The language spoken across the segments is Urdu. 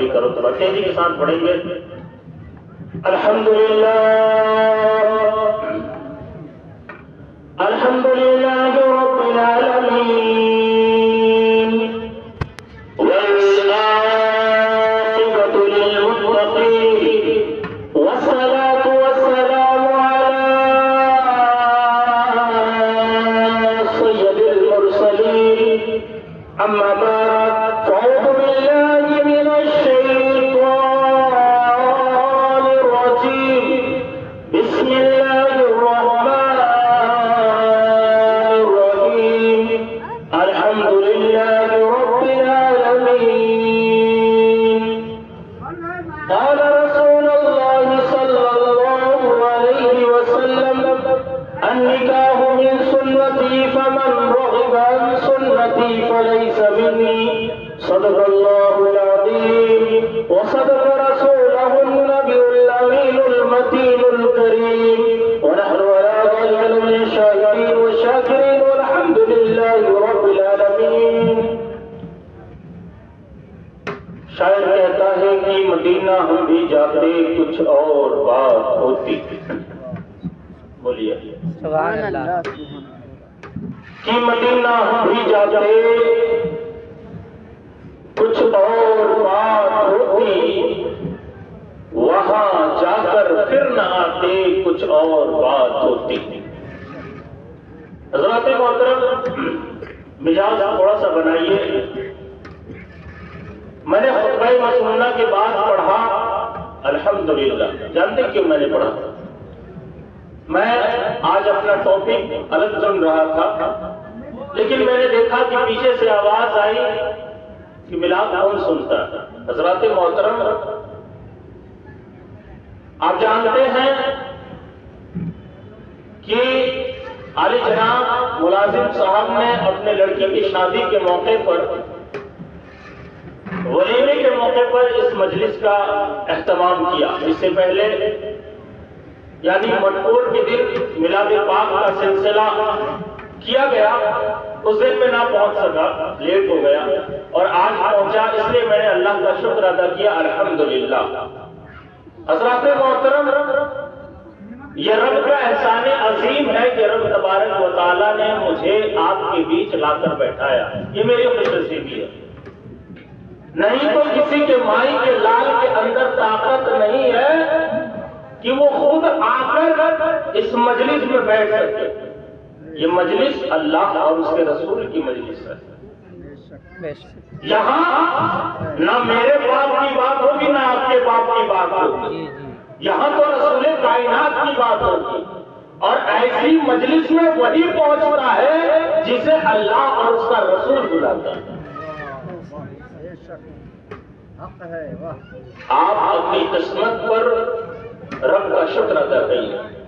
بڑی کرو تو تیزی کے ساتھ پڑھیں گے. الحمدللہ الحمدللہ رب العالمین والعاقبۃ للمتقین والصلاة والسلام علی سید المرسلین. اما بعد فاعوذ باللہ من الشیطان الرجیم. بسم اللہ الرحمن الرحیم. الحمد للہ رب العالمین. قال رسول اللہ صلی اللہ علیہ وسلم النکاح من سنتی فمن رغب عن سنتی فلیس منی. صدق اللہ العظیم وصدق رسولہ النبی الامین المتین الکریم. ونحن على ذلك من الشاهدين والشاكرين والحمد لله رب العالمین. شاعر کہتا ہے کہ مدینہ ہم بھی جاتے کچھ اور بات ہوتی. بولیے سبحان اللہ. کہ مدینہ ہم بھی جاتے کچھ اور بات ہوتی. وہاں جا کر پھر نہ آتے کچھ اور بات ہوتی. حضرات محترم مزاج تھوڑا سا بنائیے. میں نے خطبہ مسنونہ کے بعد پڑھا الحمدللہ. جانتے کیوں میں نے پڑھا؟ میں آج اپنا ٹاپک الگ سن رہا تھا لیکن میں نے دیکھا کہ پیچھے سے آواز آئی کہ میلاد کون سنتا ہے. حضرات محترم آپ جانتے ہیں کہ عالی جناب ملازم صاحب نے اپنے لڑکی کی شادی کے موقع پر ولیمے کے موقع پر اس مجلس کا اہتمام کیا. اس سے پہلے یعنی مٹکور کے دن میلاد پاک کا سلسلہ کیا گیا. اس دن میں نہ پہنچ سکا, لیٹ ہو گیا اور آج پہنچا. اس لیے میں نے اللہ کا شکر ادا کیا الحمدللہ. حضرات محترم یہ رب کا احسان عظیم ہے کہ رب تبارک و تعالیٰ نے مجھے آپ کے بیچ لا کر بیٹھایا. یہ میری خوش نصیبی ہے. نہیں تو کسی کے مائی کے لال کے اندر طاقت نہیں ہے کہ وہ خود آ کر اس مجلس میں بیٹھ سکے. یہ مجلس اللہ اور اس کے رسول کی مجلس ہے. یہاں نہ میرے باپ کی بات ہوگی نہ آپ کے باپ کی بات ہوگی. یہاں تو رسول کائنات کی بات ہوگی. اور ایسی مجلس میں وہی پہنچتا ہے جسے اللہ اور اس کا رسول بلاتا ہے. آپ اپنی قسمت پر رب کا شکر ادا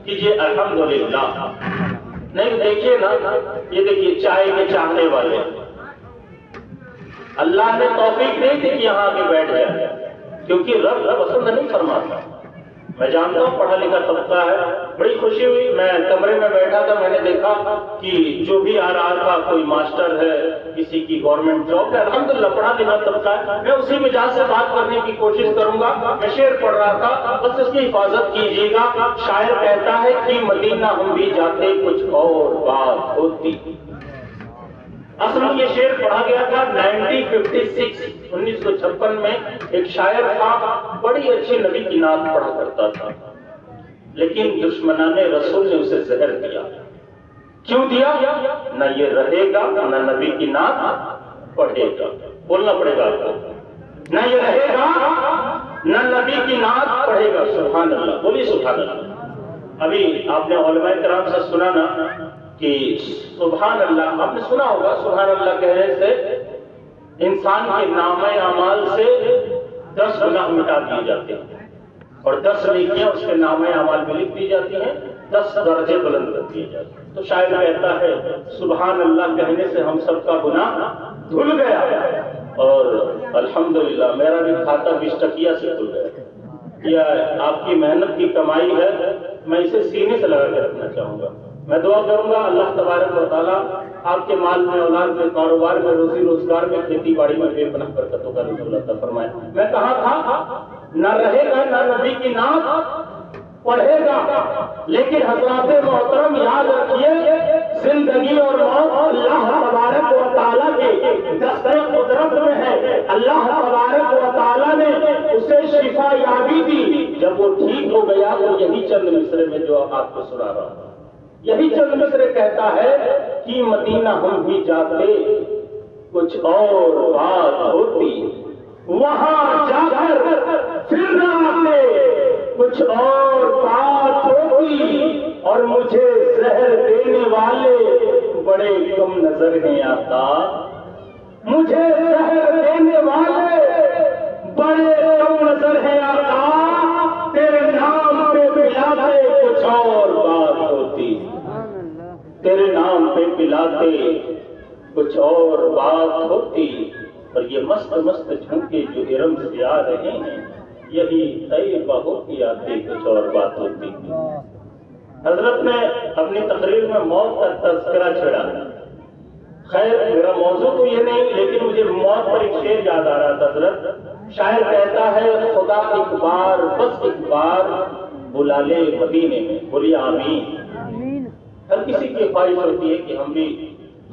کیجیے الحمدللہ. نہیں دیکھیے نا, یہ دیکھیے چائے کے چاہنے والے اللہ نے توفیق نہیں دی کہ یہاں آگے بیٹھ جائے کیونکہ رب پسند نہیں فرماتا. میں جانتا ہوں پڑھا لکھا طبقہ ہے. بڑی خوشی ہوئی, میں کمرے میں بیٹھا تھا, میں نے دیکھا کہ جو بھی آ رہا تھا کوئی ماسٹر ہے, کسی کی گورنمنٹ جاب ہے, الحمدللہ پڑھا لکھا طبقہ ہے. میں اسی مزاج سے بات کرنے کی کوشش کروں گا. میں شعر پڑھ رہا تھا, بس اس کی حفاظت کیجیے گا. شاعر کہتا ہے کہ مدینہ ہم بھی جاتے کچھ اور بات ہوتی. اصل میں یہ شعر پڑھا گیا تھا 1956 میں. ایک شاعر تھا, بڑی اچھی نبی کی نعت پڑھا کرتا تھا, لیکن دشمنان رسول نے اسے زہر دیا. کیوں دیا؟ نہ یہ رہے گا نہ نبی کی نعت پڑھے گا. بولنا پڑے گا آپ کو, نہ یہ رہے گا نہ نبی کی نعت پڑھے گا. سبحان اللہ, بولیے سبحان اللہ. ابھی آپ نے علماء کرام سے سنا نا کہ سبحان اللہ, آپ نے سنا ہوگا سبحان اللہ کہنے سے انسان کے نامہ اعمال سے 10 گناہ مٹا دیے جاتے ہیں اور 10 نیکیاں اس کے نامہ اعمال میں لکھ دی جاتی ہیں, 10 درجے بلند کر دیے جاتے ہیں. تو شاید کہتا ہے سبحان اللہ کہنے سے ہم سب کا گناہ دھل گیا اور الحمدللہ میرا بھی کھاتا 20 ٹکیا سے کھل گیا. یہ آپ کی محنت کی کمائی ہے, میں اسے سینے سے لگا کے رکھنا چاہوں گا. میں دعا کروں گا اللہ تبارک و تعالیٰ آپ کے مال میں، اولاد میں، کاروبار میں، روزی روزگار میں، کھیتی باڑی میں بے پناہ برکتوں کا نزول عطا فرمائے۔ میں کہا تھا نہ رہے گا نہ نبی کی نعت پڑھے گا، لیکن حضرات محترم یاد رکھیے زندگی اور موت اللہ تبارک و تعالیٰ کے دستِ قدرت میں ہے۔ اللہ تبارک و تعالیٰ نے اسے شفا یابی دی، جب وہ ٹھیک ہو گیا تو یہی چند مصرے میں جو آپ کو سنا رہا ہوں، یہی چند مصرے کہتا ہے کہ مدینہ ہم بھی جاتے کچھ اور بات ہوتی، وہاں جا کر پھر نہ آتے کچھ اور بات ہوتی، اور مجھے زہر دینے والے بڑے کم نظر ہیں آقا، مجھے زہر دینے والے بڑے کم نظر ہیں آقا، تیرے نام پہ پلاتے کچھ اور بات ہوتی، تیرے نام پہ پلاتے کچھ اور بات ہوتی، اور یہ مست مست جھونکے جو ارم سے آ رہے ہیں، یہی طیبہ ہوتی آتی کچھ اور بات ہوتی۔ حضرت نے اپنی تقریر میں موت کا تذکرہ چھڑا، خیر میرا موضوع تو یہ نہیں، لیکن مجھے موت پر ایک شعر یاد آ رہا تھا۔ حضرت شاعر کہتا ہے خدا ایک بار بس ایک بار بلا لے مدینے میں، بولیے آمین۔ ہر کسی کی خواہش ہوتی ہے کہ ہم بھی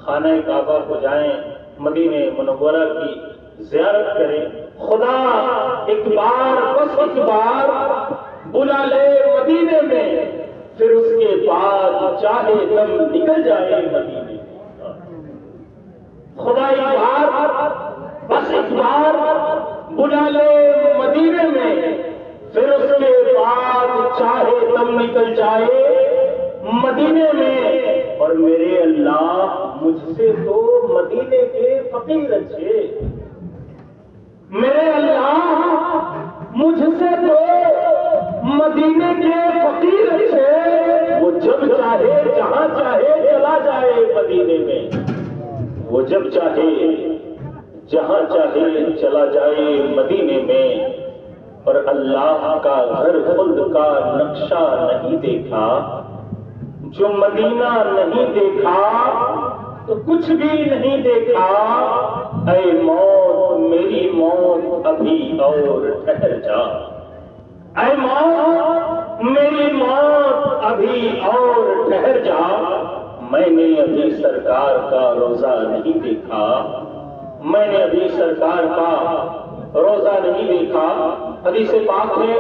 خانہ کعبہ کو جائیں، مدینہ منورہ کی زیارت کریں۔ خدا ایک بار بس ایک بار بلا لے مدینے میں، پھر اس کے بعد چاہے دم نکل جائے مدینے۔ خدا ایک بار بس ایک بار بلا لے مدینے میں، پھر اس کے بعد چاہے دم نکل جائے مدینے میں، اور میرے اللہ مجھ سے تو مدینے کے فقیر اچھے، میرے اللہ مجھ سے تو مدینے کے فقیر اچھے، وہ جب چاہے جہاں چاہے چلا جائے مدینے میں، وہ جب چاہے جہاں چاہے چلا جائے مدینے میں، اور اللہ کا گھر خلد کا نقشہ نہیں دیکھا، جو مدینہ نہیں دیکھا تو کچھ بھی نہیں دیکھا، اے موت میری موت ابھی اور ٹھہر جا، اے موت میری موت ابھی اور ٹھہر جا، میں نے ابھی سرکار کا روزہ نہیں دیکھا، میں نے ابھی سرکار کا روزہ نہیں دیکھا۔ حدیث پاک میں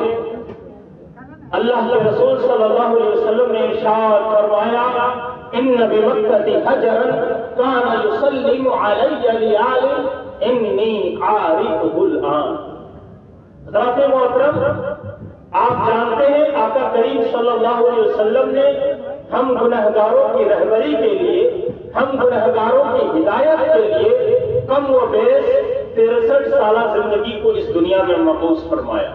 اللہ کے رسول صلی اللہ علیہ وسلم نے ارشاد فرمایا ان بمکہ حجرا کان یسلم علی لیال انی عارفہ الآن۔ حضرات محترم، آپ جانتے ہیں آقا کریم صلی اللہ علیہ وسلم نے ہم گنہگاروں کی رہبری کے لیے، ہم گنہگاروں کی ہدایت کے لیے کم و بیش 63 سالہ زندگی کو اس دنیا میں مبعوث فرمایا۔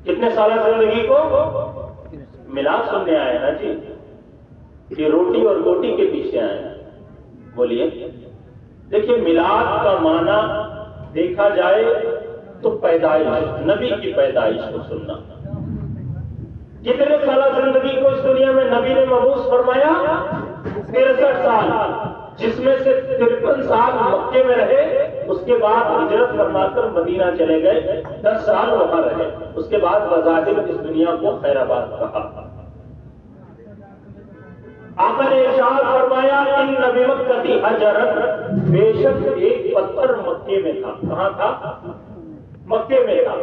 کتنے سالہ زندگی کو؟ میلاد سننے آئے نا جی، یہ روٹی اور گوٹی کے پیچھے آئے ہیں، بولیے۔ دیکھیے میلاد کا معنی دیکھا جائے تو پیدائش، نبی کی پیدائش کو سننا۔ کتنے سالہ زندگی کو اس دنیا میں نبی نے مبعوث فرمایا؟ 63 سال، جس میں سے 53 سال مکے میں رہے، اس کے بعد ہجرت فرما کر مدینہ چلے گئے، 10 سال وہاں رہے، اس کے بعد بظاہر اس دنیا کو خیر آباد کہا۔ آقا نے ارشاد فرمایا ان بمکہ حجرا، بے شک ایک پتھر مکے میں تھا۔ کہاں تھا؟ مکے میں تھا۔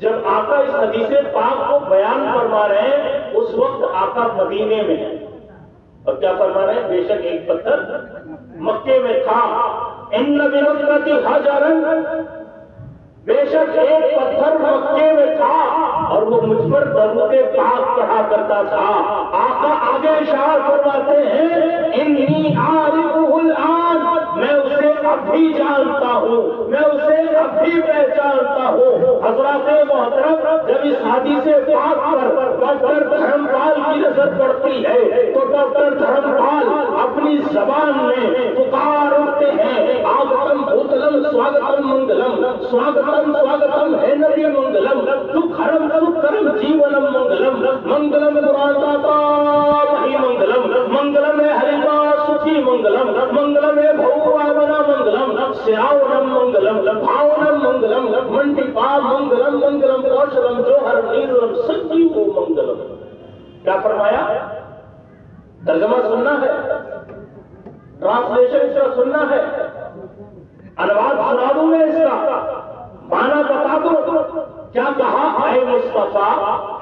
جب آقا اس حدیث پاک کو بیان فرما رہے ہیں اس وقت آقا مدینے میں ہیں، اور کیا فرما رہے ہیں؟ بے شک ایک پتھر مکے میں تھا۔ ان بمکہ حجرا، بے شک ایک پتھر مکے میں تھا، اور وہ مجھ پر درود پاک پڑھا کرتا تھا۔ آقا آگے ارشاد فرماتے ہیں انی عارفہ الآن، میں اسے اب بھی جانتا ہوں، میں اسے اب بھی پہچانتا ہوں۔ حضرات محترم، جب اس حدیث پاک پر ڈاکٹر دھرم پال کی نظر پڑتی ہے تو ڈاکٹر دھرم پال اپنی زبان میں پکار اٹھتے ہیں، آگتم بھوتلم سواگتم منگلم، سواگتم سواگتم ہے نبی منگلم، دکھرم دکھرم جیونم منگلم، منگلم پرانتا مہی منگلم، منگلم ہریدا سچی منگلم، منگلم بھوونا منگلم، سراونم منگلم، بھاونم منگلم، منڈپا منگلم، منگلم کوشلم جوہر نیرم سجیو منگلم۔ کیا فرمایا؟ ترجمہ سننا ہے، ٹرانسلیشن اس کا سننا ہے، انواد سنا دوں میں اس کا، معنی بتا دوں۔ کیا کہا؟ اے مصطفیٰ،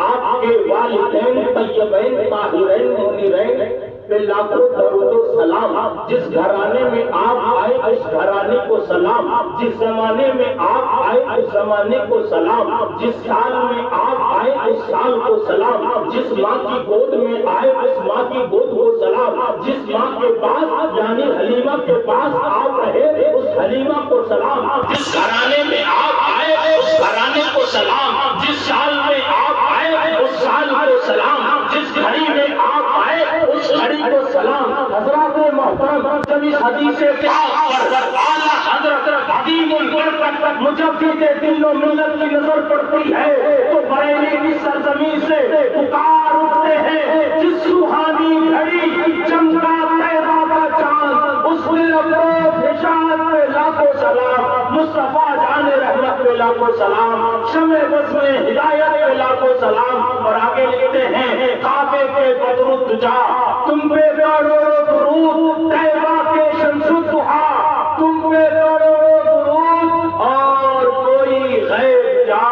آپ کے والدین طیبین طاہرین منیرین پہ لاکھوں درود و سلام۔ جس گھرانے میں آپ آئے اس گھرانے کو سلام، جس زمانے میں آپ آئے اس زمانے کو سلام، جس سال میں آپ آئے اس سال کو سلام، جس ماں کی گود میں آئے اس ماں کی گود کو سلام، جس ماں کے پاس یعنی حلیمہ کے پاس آپ رہے اس حلیمہ کو سلام، جس گھرانے میں آپ آئے اس گھرانے کو سلام، جس سال میں آپ آئے اس سال کو سلام، جس گھڑی میں آپ آئے اس گھڑی کو سلام۔ حضرات محترم، جب اس حدیث پاک پر اعلیٰ حضرت عظیم البرکت مجدد دین و ملت کی نظر پڑتی ہے تو بریلی کی سرزمین سے پکار اٹھتے ہیں، جس روحانی گھڑی چمکا پیدا کا چاند، اس دل افروز پہ لاکھوں سلام، مصطفیٰ جان رحمت پہ لاکھوں سلام، شمع بزم ہدایت پہ لاکھوں سلام۔ اور آگے لکھتے ہیں، کعبے کے بدر الدجا تم پہ کروڑوں درود، طیبہ کے شمس الضحیٰ تم پہ کروڑوں درود، اور کوئی غیب جا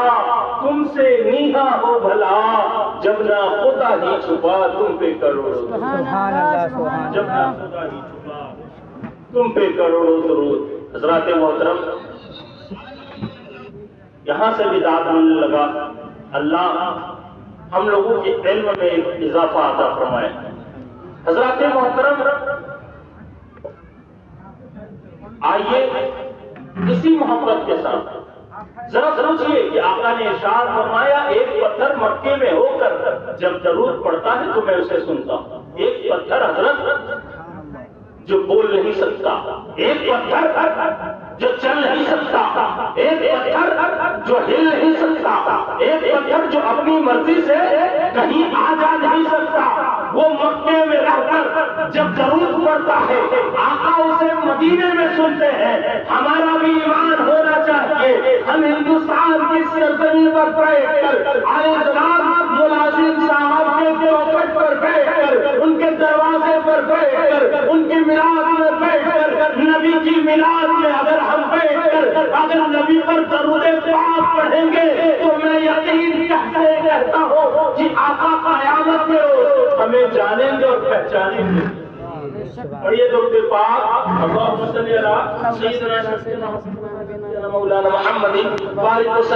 تم سے نیہا ہو بھلا، جب نہ خدا ہی چھپا تم پہ کروڑوں درود، جب نہ خدا ہی چھپا تم پہ کروڑوں درود۔ حضرات محترم، یہاں سے بھی داد ملنے لگا، اللہ ہم لوگوں کے علم میں اضافہ عطا فرمائے۔ حضرات محترم، آئیے اسی محبت کے ساتھ ذرا سوچئے کہ آقا نے ارشاد فرمایا، ایک پتھر مکے میں ہو کر جب درود پڑتا ہے تو میں اسے سنتا ہوں۔ ایک پتھر حضرت جو بول نہیں سکتا، ایک پتھر جو چل نہیں سکتا، ایک پتھر جو ہل نہیں سکتا، ایک پتھر جو اپنی مرضی سے کہیں آ جا نہیں سکتا، وہ مکے میں رہ کر جب درود پڑتا ہے آقا اسے مدینے میں سنتے ہیں۔ ہمارا بھی ایمان ہونا چاہیے، ہم ہندوستان کی سرزمین پر بیٹھ کر عالی جناب ملازم صاحب کے چوکھٹ پر بیٹھ کر، ان کے دروازے پر بیٹھ کر، ان کی میلاد میں بیٹھ کر، نبی کی میلاد میں اگر ہم بیٹھ کر اگر نبی پر درود پاک پڑھیں گے تو میں یقین سے کہتا ہوں کہ آقا قیامت میں ہمیں جانیں گے اور پہچانیں گے۔ اور یہ درود پاک اللہم صلی علی سیدنا مولانا محمد